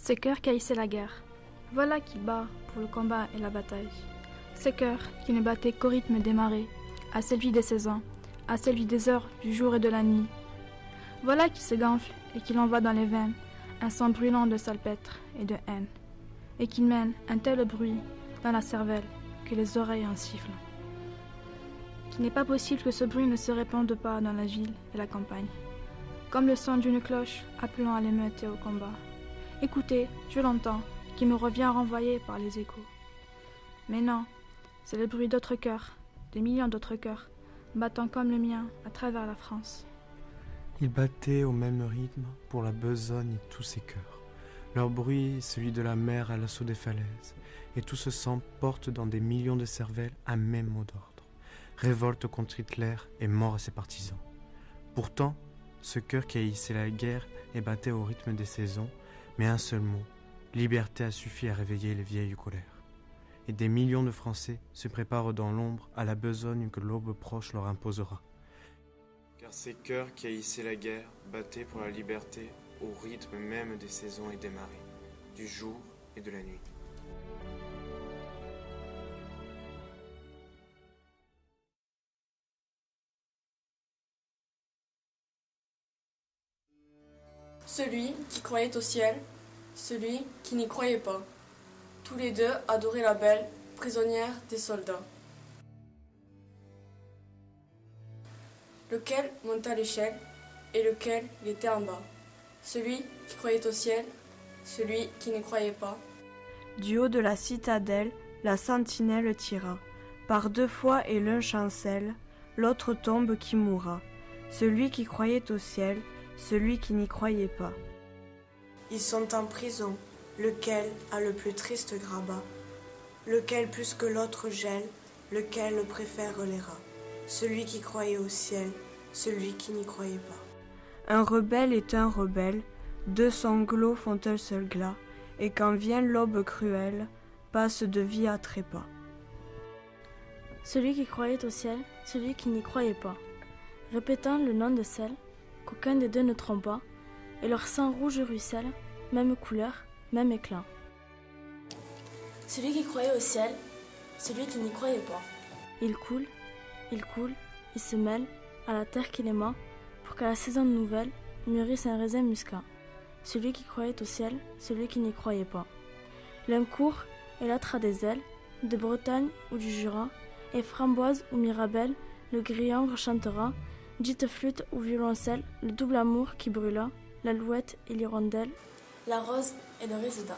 Ce cœur qui haïssait la guerre, voilà qui bat pour le combat et la bataille. Ce cœur qui ne battait qu'au rythme des marées, à celui des saisons, à celui des heures du jour et de la nuit. Voilà qui se gonfle et qui l'envoie dans les veines un sang brûlant de salpêtre et de haine, et qui mène un tel bruit dans la cervelle que les oreilles en sifflent. Qu'il n'est pas possible que ce bruit ne se répande pas dans la ville et la campagne, comme le son d'une cloche appelant à l'émeute et au combat. Écoutez, je l'entends, qui me revient renvoyé par les échos. Mais non, c'est le bruit d'autres cœurs, des millions d'autres cœurs, battant comme le mien à travers la France. Ils battaient au même rythme pour la besogne et tous ces cœurs. Leur bruit, celui de la mer à l'assaut des falaises, et tout ce sang porte dans des millions de cervelles un même mot d'ordre. Révolte contre Hitler et mort à ses partisans. Pourtant, ce cœur qui haïssait la guerre et battait au rythme des saisons, mais un seul mot, liberté, a suffi à réveiller les vieilles colères. Et des millions de Français se préparent dans l'ombre à la besogne que l'aube proche leur imposera. Car ces cœurs qui haïssaient la guerre battaient pour la liberté au rythme même des saisons et des marées, du jour et de la nuit. Celui qui croyait au ciel, celui qui n'y croyait pas. Tous les deux adoraient la belle, prisonnière des soldats. Lequel monta l'échelle et lequel il était en bas. Celui qui croyait au ciel, celui qui n'y croyait pas. Du haut de la citadelle, la sentinelle tira. Par deux fois et l'un chancelle, l'autre tombe qui mourra. Celui qui croyait au ciel, celui qui n'y croyait pas. Ils sont en prison, lequel a le plus triste grabat, lequel plus que l'autre gèle, lequel préfère les rats. Celui qui croyait au ciel, celui qui n'y croyait pas. Un rebelle est un rebelle, deux sanglots font un seul glas, et quand vient l'aube cruelle, passe de vie à trépas. Celui qui croyait au ciel, celui qui n'y croyait pas, répétant le nom de celle qu'aucun des deux ne trompa, et leur sang rouge ruisselle, même couleur, même éclat. Celui qui croyait au ciel, celui qui n'y croyait pas. Il coule, il se mêle à la terre qu'il aima, pour qu'à la saison nouvelle mûrisse un raisin muscat. Celui qui croyait au ciel, celui qui n'y croyait pas. L'un court et l'autre a des ailes, de Bretagne ou du Jura, et framboise ou mirabelle, le grillon rechantera, dite flûte ou violoncelle, le double amour qui brûla, l'alouette et l'hirondelle, La rose et le résident.